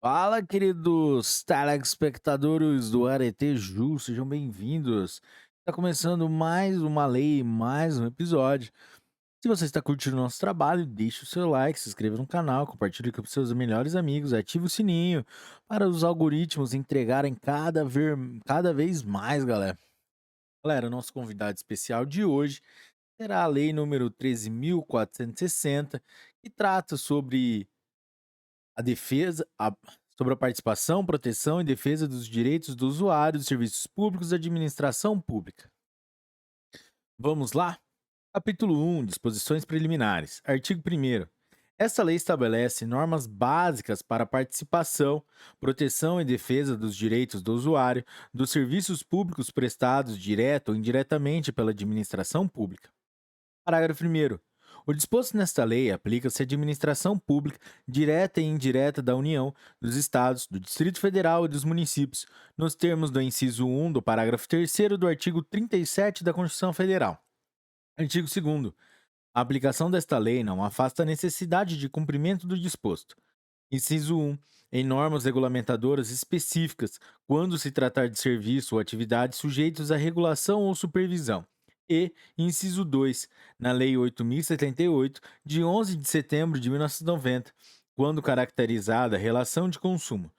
Fala, queridos telespectadores do Arete Ju, sejam bem-vindos. Está começando mais uma lei, mais um episódio. Se você está curtindo o nosso trabalho, deixe o seu like, se inscreva no canal, compartilhe com os seus melhores amigos, ative o sininho para os algoritmos entregarem cada vez mais, galera. Galera, nosso convidado especial de hoje será a lei número 13.460, que trata a defesa, a sobre a participação, proteção e defesa dos direitos do usuário dos serviços públicos da administração pública. Vamos lá? Capítulo 1. Disposições preliminares. Artigo 1º. Esta lei estabelece normas básicas para a participação, proteção e defesa dos direitos do usuário dos serviços públicos prestados direta ou indiretamente pela administração pública. Parágrafo 1º. O disposto nesta lei aplica-se à administração pública direta e indireta da União, dos Estados, do Distrito Federal e dos municípios, nos termos do inciso 1 do parágrafo 3º do artigo 37 da Constituição Federal. Artigo 2º. A aplicação desta lei não afasta a necessidade de cumprimento do disposto. Inciso 1. Em normas regulamentadoras específicas, quando se tratar de serviço ou atividade sujeitos a regulação ou supervisão. E, inciso 2, na Lei 8.078, de 11 de setembro de 1990, quando caracterizada a relação de consumo.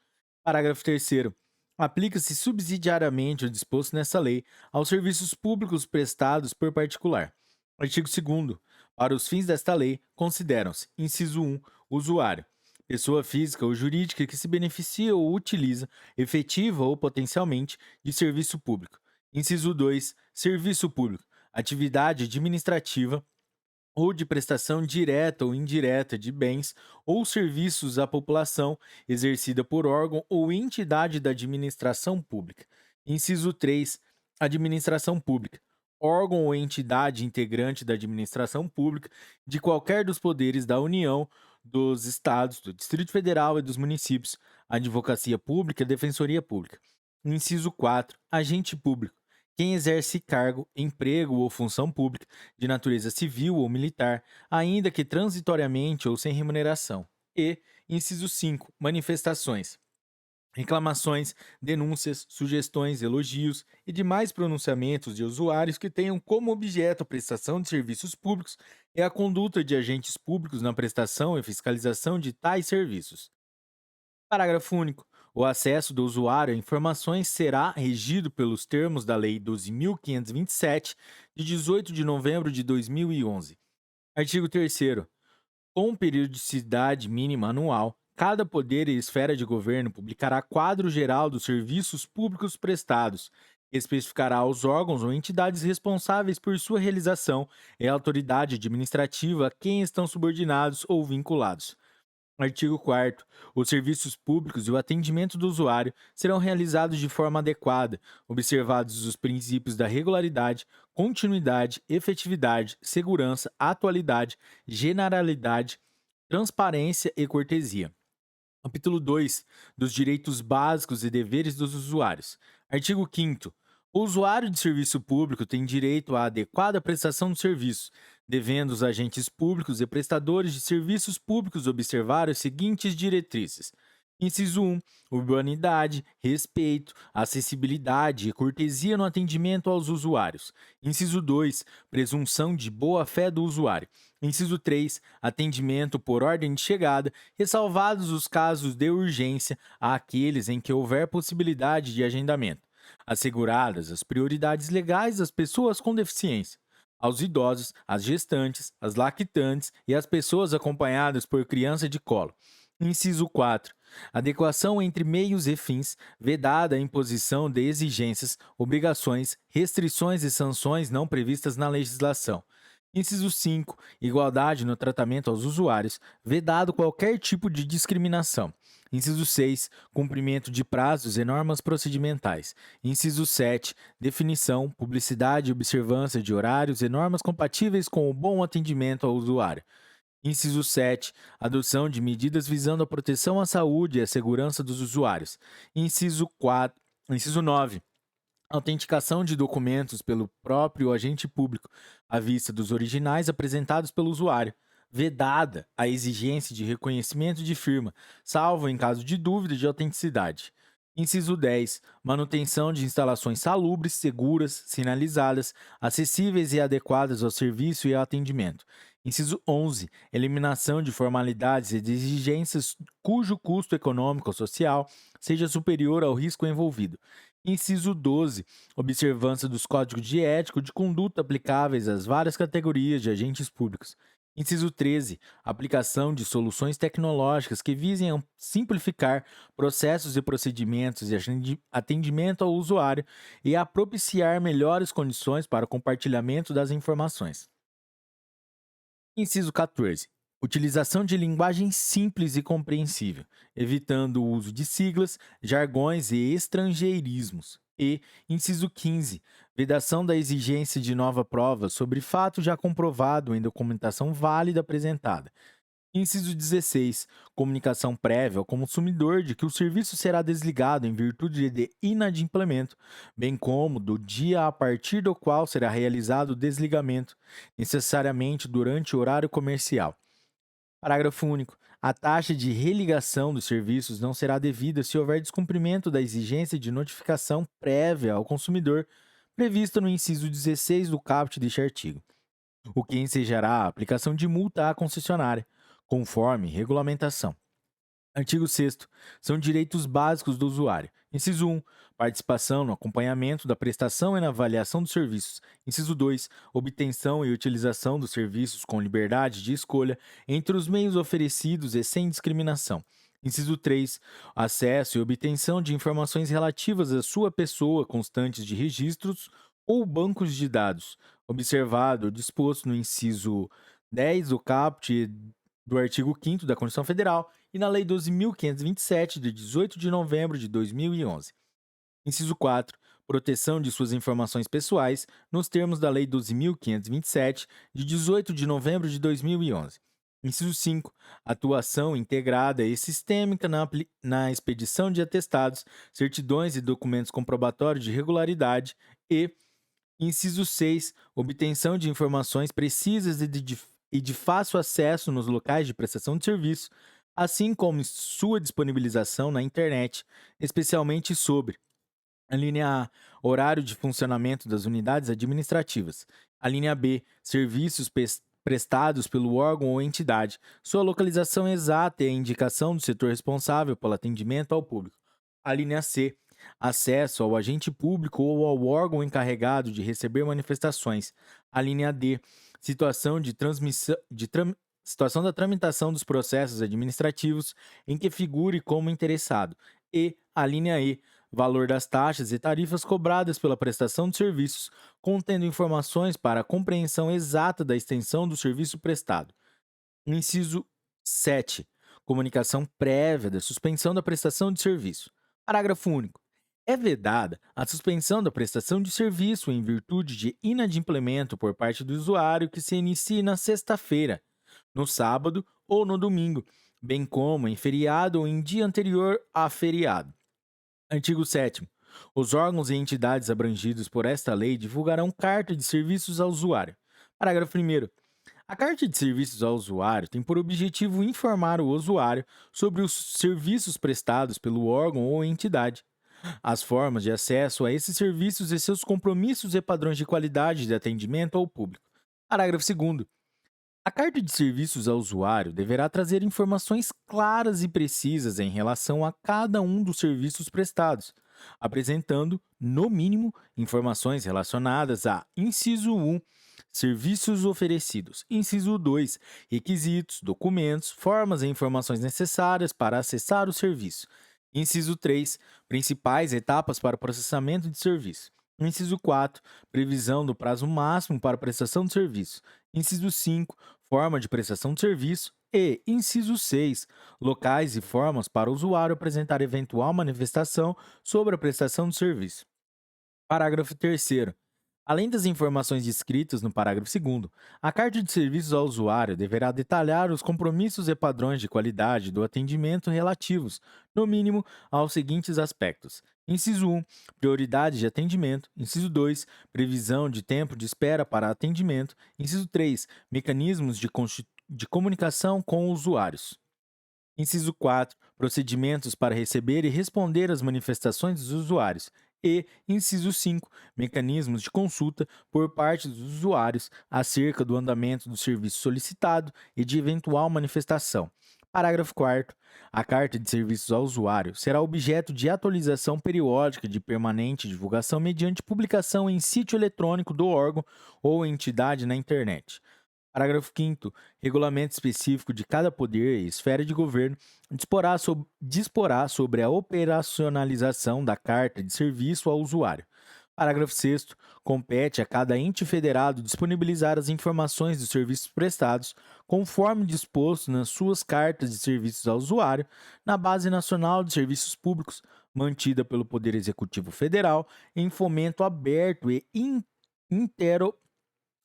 Parágrafo 3º. Aplica-se subsidiariamente o disposto nessa lei aos serviços públicos prestados por particular. Artigo 2º. Para os fins desta lei, consideram-se: inciso 1, usuário, pessoa física ou jurídica que se beneficia ou utiliza, efetiva ou potencialmente, de serviço público. Inciso 2, serviço público, atividade administrativa ou de prestação direta ou indireta de bens ou serviços à população exercida por órgão ou entidade da administração pública. Inciso 3. Administração pública. Órgão ou entidade integrante da administração pública de qualquer dos poderes da União, dos Estados, do Distrito Federal e dos municípios. Advocacia pública e defensoria pública. Inciso 4. Agente público. Quem exerce cargo, emprego ou função pública de natureza civil ou militar, ainda que transitoriamente ou sem remuneração. E, inciso 5, manifestações, reclamações, denúncias, sugestões, elogios e demais pronunciamentos de usuários que tenham como objeto a prestação de serviços públicos e a conduta de agentes públicos na prestação e fiscalização de tais serviços. Parágrafo único. O acesso do usuário a informações será regido pelos termos da Lei 12.527, de 18 de novembro de 2011. Artigo 3º. Com periodicidade mínima anual, cada poder e esfera de governo publicará quadro geral dos serviços públicos prestados, que especificará os órgãos ou entidades responsáveis por sua realização e a autoridade administrativa a quem estão subordinados ou vinculados. Artigo 4º. Os serviços públicos e o atendimento do usuário serão realizados de forma adequada, observados os princípios da regularidade, continuidade, efetividade, segurança, atualidade, generalidade, transparência e cortesia. Capítulo 2. Dos direitos básicos e deveres dos usuários. Artigo 5º. O usuário de serviço público tem direito à adequada prestação de serviço, devendo os agentes públicos e prestadores de serviços públicos observar as seguintes diretrizes. Inciso 1. Urbanidade, respeito, acessibilidade e cortesia no atendimento aos usuários. Inciso 2. Presunção de boa-fé do usuário. Inciso 3. Atendimento por ordem de chegada, ressalvados os casos de urgência àqueles em que houver possibilidade de agendamento, asseguradas as prioridades legais às pessoas com deficiência, aos idosos, às gestantes, às lactantes e às pessoas acompanhadas por criança de colo. Inciso 4. Adequação entre meios e fins, vedada a imposição de exigências, obrigações, restrições e sanções não previstas na legislação. Inciso 5. Igualdade no tratamento aos usuários, vedado qualquer tipo de discriminação. Inciso 6. Cumprimento de prazos e normas procedimentais. Inciso 7. Definição, publicidade e observância de horários e normas compatíveis com o bom atendimento ao usuário. Inciso 7. Adoção de medidas visando a proteção à saúde e à segurança dos usuários. Inciso 4. Inciso 9. Autenticação de documentos pelo próprio agente público, à vista dos originais apresentados pelo usuário. Vedada a exigência de reconhecimento de firma, salvo em caso de dúvida de autenticidade. Inciso 10. Manutenção de instalações salubres, seguras, sinalizadas, acessíveis e adequadas ao serviço e ao atendimento. Inciso 11. Eliminação de formalidades e de exigências cujo custo econômico ou social seja superior ao risco envolvido. Inciso 12. Observância dos códigos de ética de conduta aplicáveis às várias categorias de agentes públicos. Inciso 13. Aplicação de soluções tecnológicas que visem simplificar processos e procedimentos de atendimento ao usuário e a propiciar melhores condições para o compartilhamento das informações. Inciso 14. Utilização de linguagem simples e compreensível, evitando o uso de siglas, jargões e estrangeirismos. E, inciso 15. Vedação da exigência de nova prova sobre fato já comprovado em documentação válida apresentada. Inciso 16. Comunicação prévia ao consumidor de que o serviço será desligado em virtude de inadimplemento, bem como do dia a partir do qual será realizado o desligamento, necessariamente durante o horário comercial. Parágrafo único. A taxa de religação dos serviços não será devida se houver descumprimento da exigência de notificação prévia ao consumidor prevista no inciso 16 do caput deste artigo, o que ensejará a aplicação de multa à concessionária, conforme regulamentação. Artigo 6º. São direitos básicos do usuário. Inciso 1. Participação no acompanhamento da prestação e na avaliação dos serviços. Inciso 2. Obtenção e utilização dos serviços com liberdade de escolha entre os meios oferecidos e sem discriminação. Inciso 3. Acesso e obtenção de informações relativas à sua pessoa constantes de registros ou bancos de dados, observado o disposto no inciso 10 do caput do artigo 5º da Constituição Federal e na Lei 12.527, de 18 de novembro de 2011. Inciso 4. Proteção de suas informações pessoais, nos termos da Lei 12.527, de 18 de novembro de 2011. Inciso 5. Atuação integrada e sistêmica na expedição de atestados, certidões e documentos comprobatórios de regularidade. E, inciso 6. Obtenção de informações precisas e de fácil acesso nos locais de prestação de serviço, assim como sua disponibilização na internet, especialmente sobre a linha A, horário de funcionamento das unidades administrativas. A linha B, serviços prestados pelo órgão ou entidade, sua localização exata e a indicação do setor responsável pelo atendimento ao público. A linha C, acesso ao agente público ou ao órgão encarregado de receber manifestações. A linha D, situação situação da tramitação dos processos administrativos em que figure como interessado. E a linha E, valor das taxas e tarifas cobradas pela prestação de serviços, contendo informações para a compreensão exata da extensão do serviço prestado. Inciso 7. Comunicação prévia da suspensão da prestação de serviço. Parágrafo único. É vedada a suspensão da prestação de serviço em virtude de inadimplemento por parte do usuário que se inicie na sexta-feira, no sábado ou no domingo, bem como em feriado ou em dia anterior a feriado. Artigo 7º. Os órgãos e entidades abrangidos por esta lei divulgarão carta de serviços ao usuário. Parágrafo 1º. A carta de serviços ao usuário tem por objetivo informar o usuário sobre os serviços prestados pelo órgão ou entidade, as formas de acesso a esses serviços e seus compromissos e padrões de qualidade de atendimento ao público. Parágrafo 2º. A carta de serviços ao usuário deverá trazer informações claras e precisas em relação a cada um dos serviços prestados, apresentando, no mínimo, informações relacionadas a inciso 1, serviços oferecidos, inciso 2, requisitos, documentos, formas e informações necessárias para acessar o serviço, inciso 3, principais etapas para o processamento de serviço. Inciso 4. Previsão do prazo máximo para prestação de serviço. Inciso 5. Forma de prestação de serviço. E, inciso 6. Locais e formas para o usuário apresentar eventual manifestação sobre a prestação de serviço. Parágrafo 3º. Além das informações descritas no parágrafo 2º, a carta de serviços ao usuário deverá detalhar os compromissos e padrões de qualidade do atendimento relativos, no mínimo, aos seguintes aspectos. Inciso 1. Prioridade de atendimento. Inciso 2. Previsão de tempo de espera para atendimento. Inciso 3. Mecanismos de de comunicação com usuários. Inciso 4. Procedimentos para receber e responder às manifestações dos usuários. E, inciso 5. Mecanismos de consulta por parte dos usuários acerca do andamento do serviço solicitado e de eventual manifestação. Parágrafo 4º. A carta de serviços ao usuário será objeto de atualização periódica de permanente divulgação mediante publicação em sítio eletrônico do órgão ou entidade na internet. Parágrafo 5º. Regulamento específico de cada poder e esfera de governo disporá sobre a operacionalização da carta de serviço ao usuário. Parágrafo 6º. Compete a cada ente federado disponibilizar as informações dos serviços prestados, conforme disposto nas suas cartas de serviços ao usuário, na Base Nacional de Serviços Públicos, mantida pelo Poder Executivo Federal, em fomento aberto e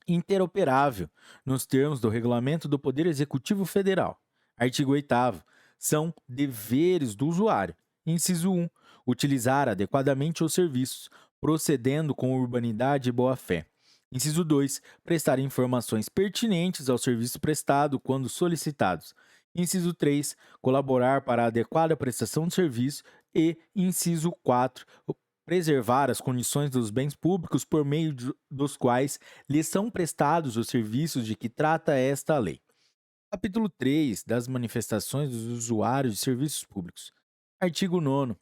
interoperável, nos termos do Regulamento do Poder Executivo Federal. Artigo 8º. São deveres do usuário. Inciso 1. Utilizar adequadamente os serviços, procedendo com urbanidade e boa-fé. Inciso 2. Prestar informações pertinentes ao serviço prestado quando solicitados. Inciso 3. Colaborar para a adequada prestação de serviço. E, inciso 4. Preservar as condições dos bens públicos por meio dos quais lhes são prestados os serviços de que trata esta lei. Capítulo 3 das manifestações dos usuários de serviços públicos. Artigo 9º.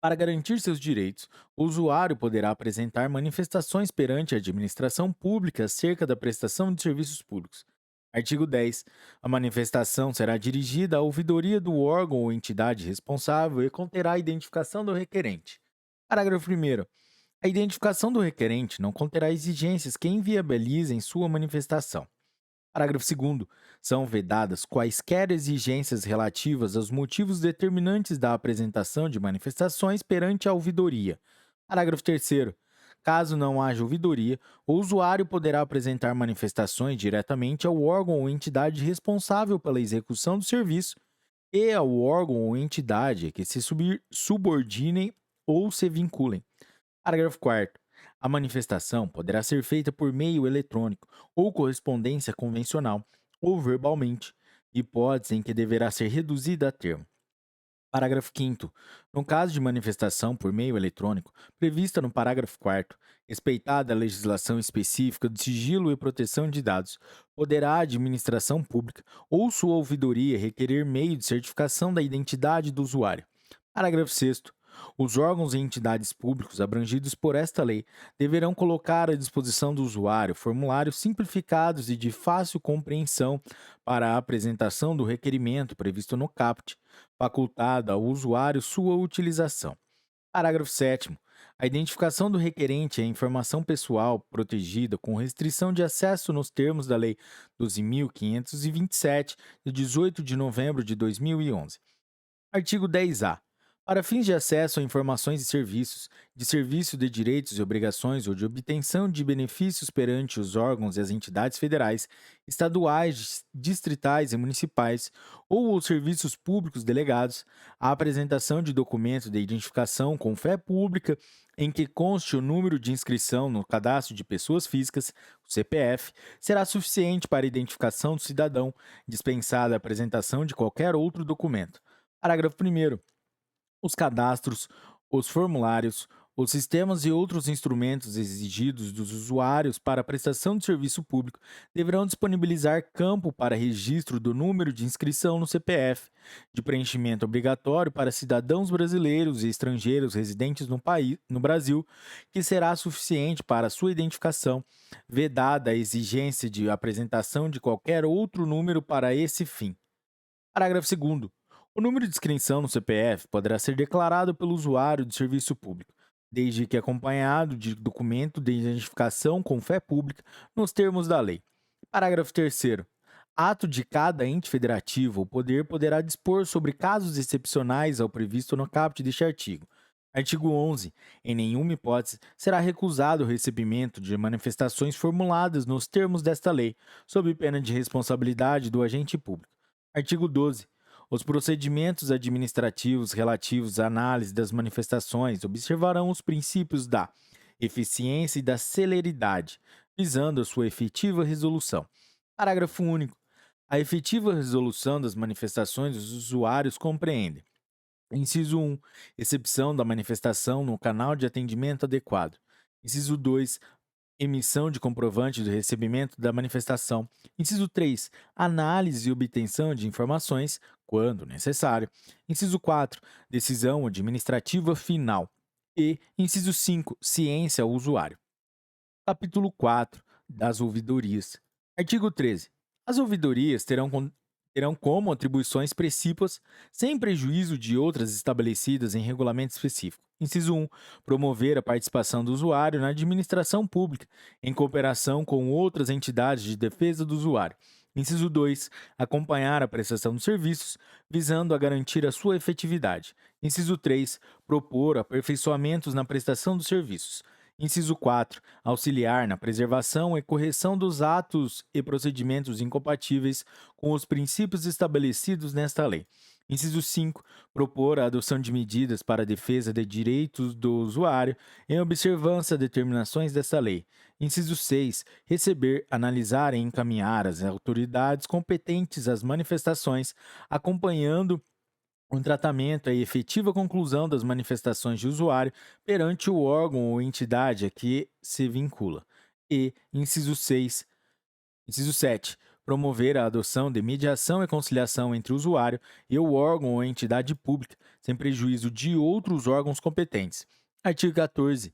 Para garantir seus direitos, o usuário poderá apresentar manifestações perante a administração pública acerca da prestação de serviços públicos. Artigo 10. A manifestação será dirigida à ouvidoria do órgão ou entidade responsável e conterá a identificação do requerente. Parágrafo 1º. A identificação do requerente não conterá exigências que inviabilizem sua manifestação. Parágrafo 2º. São vedadas quaisquer exigências relativas aos motivos determinantes da apresentação de manifestações perante a ouvidoria. Parágrafo 3º. Caso não haja ouvidoria, o usuário poderá apresentar manifestações diretamente ao órgão ou entidade responsável pela execução do serviço e ao órgão ou entidade a que se subordinem ou se vinculem. Parágrafo 4º. A manifestação poderá ser feita por meio eletrônico ou correspondência convencional ou verbalmente, hipótese em que deverá ser reduzida a termo. Parágrafo 5º. No caso de manifestação por meio eletrônico, prevista no parágrafo 4º, respeitada a legislação específica de sigilo e proteção de dados, poderá a administração pública ou sua ouvidoria requerer meio de certificação da identidade do usuário. Parágrafo 6º. Os órgãos e entidades públicos abrangidos por esta lei deverão colocar à disposição do usuário formulários simplificados e de fácil compreensão para a apresentação do requerimento previsto no caput, facultada ao usuário sua utilização. Parágrafo 7º. A identificação do requerente é informação pessoal protegida com restrição de acesso nos termos da Lei 12.527, de 18 de novembro de 2011. Artigo 10-A. Para fins de acesso a informações e serviços, de serviço de direitos e obrigações ou de obtenção de benefícios perante os órgãos e as entidades federais, estaduais, distritais e municipais, ou os serviços públicos delegados, a apresentação de documento de identificação com fé pública em que conste o número de inscrição no Cadastro de Pessoas Físicas, o CPF, será suficiente para a identificação do cidadão, dispensada a apresentação de qualquer outro documento. Parágrafo 1º. Os cadastros, os formulários, os sistemas e outros instrumentos exigidos dos usuários para a prestação de serviço público deverão disponibilizar campo para registro do número de inscrição no CPF, de preenchimento obrigatório para cidadãos brasileiros e estrangeiros residentes no Brasil, que será suficiente para sua identificação, vedada a exigência de apresentação de qualquer outro número para esse fim. Parágrafo 2º. O número de inscrição no CPF poderá ser declarado pelo usuário de serviço público, desde que acompanhado de documento de identificação com fé pública nos termos da lei. Parágrafo 3º. Ato de cada ente federativo, o poder poderá dispor sobre casos excepcionais ao previsto no caput deste artigo. Artigo 11. Em nenhuma hipótese será recusado o recebimento de manifestações formuladas nos termos desta lei, sob pena de responsabilidade do agente público. Artigo 12. Os procedimentos administrativos relativos à análise das manifestações observarão os princípios da eficiência e da celeridade, visando a sua efetiva resolução. Parágrafo único. A efetiva resolução das manifestações dos usuários compreende: inciso 1, recepção da manifestação no canal de atendimento adequado. Inciso 2, emissão de comprovante do recebimento da manifestação. Inciso 3, análise e obtenção de informações, quando necessário. Inciso 4, decisão administrativa final. E, inciso 5, ciência ao usuário. Capítulo 4 das ouvidorias. Artigo 13. As ouvidorias terão como atribuições precípuas, sem prejuízo de outras estabelecidas em regulamento específico. Inciso 1. Promover a participação do usuário na administração pública, em cooperação com outras entidades de defesa do usuário. Inciso 2. Acompanhar a prestação dos serviços, visando a garantir a sua efetividade. Inciso 3. Propor aperfeiçoamentos na prestação dos serviços. Inciso 4. Auxiliar na preservação e correção dos atos e procedimentos incompatíveis com os princípios estabelecidos nesta lei. Inciso 5. Propor a adoção de medidas para a defesa de direitos do usuário em observância a determinações desta lei. Inciso 6. Receber, analisar e encaminhar às autoridades competentes as manifestações, acompanhando um tratamento e efetiva conclusão das manifestações de usuário perante o órgão ou entidade a que se vincula. E, inciso 7, promover a adoção de mediação e conciliação entre o usuário e o órgão ou entidade pública, sem prejuízo de outros órgãos competentes. Artigo 14.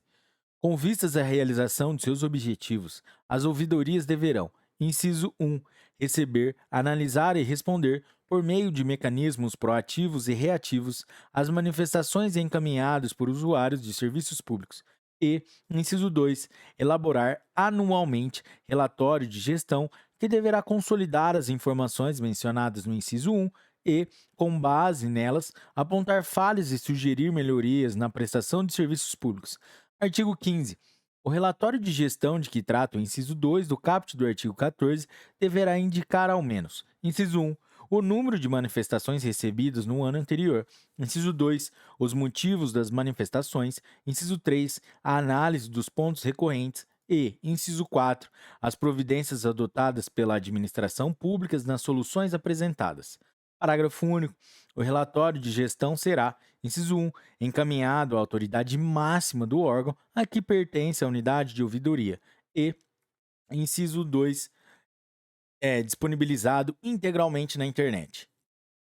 Com vistas à realização de seus objetivos, as ouvidorias deverão: inciso 1. Receber, analisar e responder, por meio de mecanismos proativos e reativos, as manifestações encaminhadas por usuários de serviços públicos. E, inciso 2. Elaborar anualmente relatório de gestão que deverá consolidar as informações mencionadas no inciso 1 e, com base nelas, apontar falhas e sugerir melhorias na prestação de serviços públicos. Artigo 15. O relatório de gestão de que trata o inciso 2 do caput do artigo 14 deverá indicar ao menos: inciso 1, o número de manifestações recebidas no ano anterior; inciso 2, os motivos das manifestações; inciso 3, a análise dos pontos recorrentes; e, inciso 4, as providências adotadas pela administração pública nas soluções apresentadas. Parágrafo único. O relatório de gestão será: inciso 1, encaminhado à autoridade máxima do órgão a que pertence a unidade de ouvidoria. E, inciso 2, é disponibilizado integralmente na internet.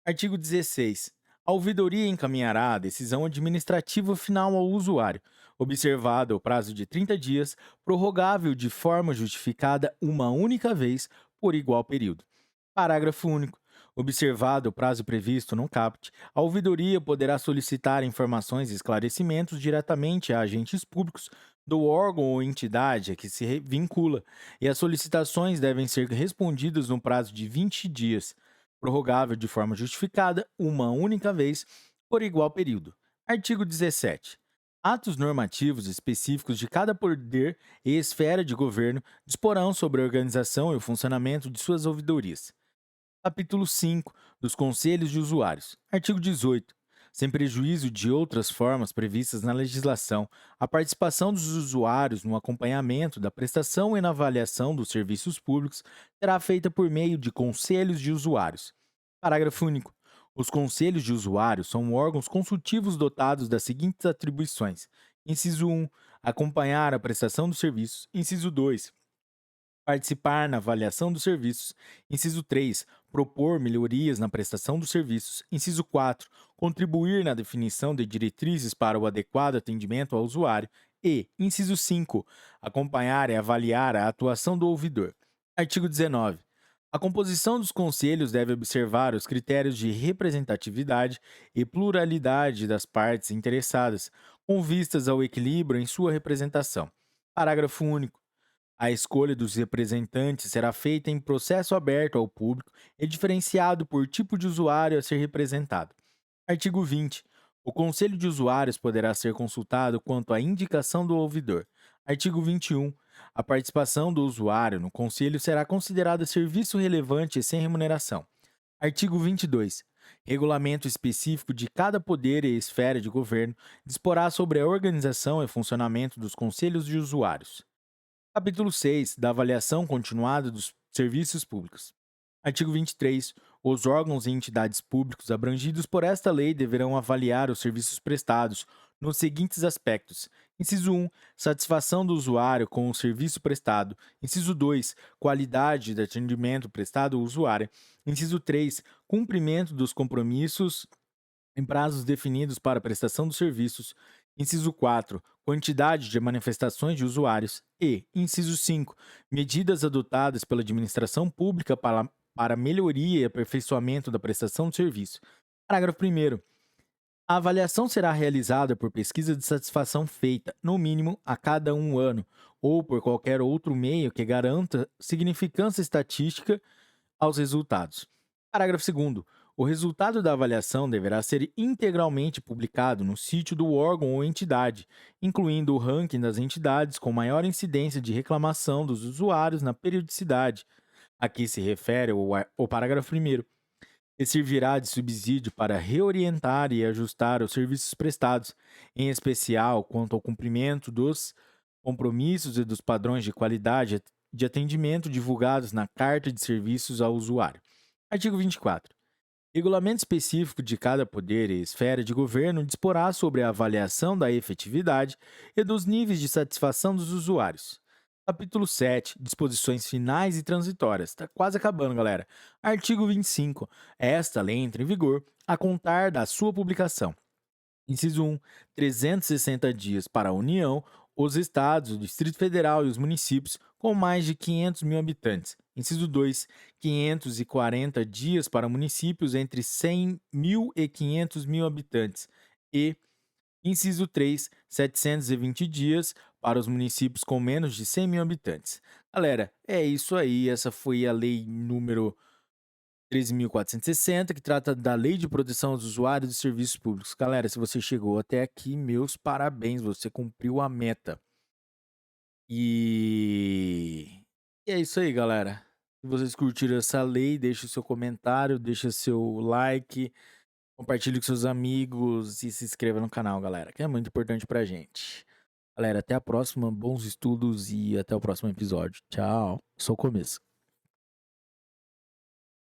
Artigo 16. A ouvidoria encaminhará a decisão administrativa final ao usuário, observado o prazo de 30 dias, prorrogável de forma justificada uma única vez por igual período. Parágrafo único. Observado o prazo previsto no caput, a ouvidoria poderá solicitar informações e esclarecimentos diretamente a agentes públicos do órgão ou entidade a que se vincula, e as solicitações devem ser respondidas no prazo de 20 dias, prorrogável de forma justificada uma única vez por igual período. Artigo 17. Atos normativos específicos de cada poder e esfera de governo disporão sobre a organização e o funcionamento de suas ouvidorias. Capítulo 5 dos Conselhos de Usuários. Artigo 18. Sem prejuízo de outras formas previstas na legislação, a participação dos usuários no acompanhamento da prestação e na avaliação dos serviços públicos será feita por meio de conselhos de usuários. Parágrafo único. Os conselhos de usuários são órgãos consultivos dotados das seguintes atribuições: inciso 1, acompanhar a prestação dos serviços; inciso 2, participar na avaliação dos serviços; inciso 3, propor melhorias na prestação dos serviços; inciso 4, contribuir na definição de diretrizes para o adequado atendimento ao usuário; e, inciso 5, acompanhar e avaliar a atuação do ouvidor. Artigo 19. A composição dos conselhos deve observar os critérios de representatividade e pluralidade das partes interessadas, com vistas ao equilíbrio em sua representação. Parágrafo único. A escolha dos representantes será feita em processo aberto ao público e diferenciado por tipo de usuário a ser representado. Artigo 20. O Conselho de Usuários poderá ser consultado quanto à indicação do ouvidor. Artigo 21. A participação do usuário no Conselho será considerada serviço relevante e sem remuneração. Artigo 22. Regulamento específico de cada poder e esfera de governo disporá sobre a organização e funcionamento dos conselhos de usuários. Capítulo 6 da avaliação continuada dos serviços públicos. Artigo 23. Os órgãos e entidades públicos abrangidos por esta lei deverão avaliar os serviços prestados nos seguintes aspectos: inciso 1, satisfação do usuário com o serviço prestado; inciso 2, qualidade do atendimento prestado ao usuário; inciso 3, cumprimento dos compromissos em prazos definidos para a prestação dos serviços; inciso 4, quantidade de manifestações de usuários; e, inciso 5, medidas adotadas pela administração pública para melhoria e aperfeiçoamento da prestação de serviço. Parágrafo 1º. A avaliação será realizada por pesquisa de satisfação feita, no mínimo, a cada 1 ano, ou por qualquer outro meio que garanta significância estatística aos resultados. Parágrafo 2º. O resultado da avaliação deverá ser integralmente publicado no sítio do órgão ou entidade, incluindo o ranking das entidades com maior incidência de reclamação dos usuários na periodicidade a que se refere o parágrafo 1º, e servirá de subsídio para reorientar e ajustar os serviços prestados, em especial quanto ao cumprimento dos compromissos e dos padrões de qualidade de atendimento divulgados na Carta de Serviços ao Usuário. Artigo 24. Regulamento específico de cada poder e esfera de governo disporá sobre a avaliação da efetividade e dos níveis de satisfação dos usuários. Capítulo 7. Disposições finais e transitórias. Tá quase acabando, galera. Artigo 25. Esta lei entra em vigor a contar da sua publicação. Inciso 1. 360 dias para a União, os estados, o Distrito Federal e os municípios com mais de 500 mil habitantes. Inciso 2. 540 dias para municípios entre 100 mil e 500 mil habitantes. E, inciso 3. 720 dias para os municípios com menos de 100 mil habitantes. Galera, é isso aí. Essa foi a lei número 13.460, que trata da Lei de Proteção aos Usuários de Serviços Públicos. Galera, se você chegou até aqui, meus parabéns, você cumpriu a meta. E é isso aí, galera. Se vocês curtiram essa lei, deixe o seu comentário, deixe seu like, compartilhe com seus amigos e se inscreva no canal, galera, que é muito importante pra gente. Galera, até a próxima, bons estudos e até o próximo episódio. Tchau, só o começo.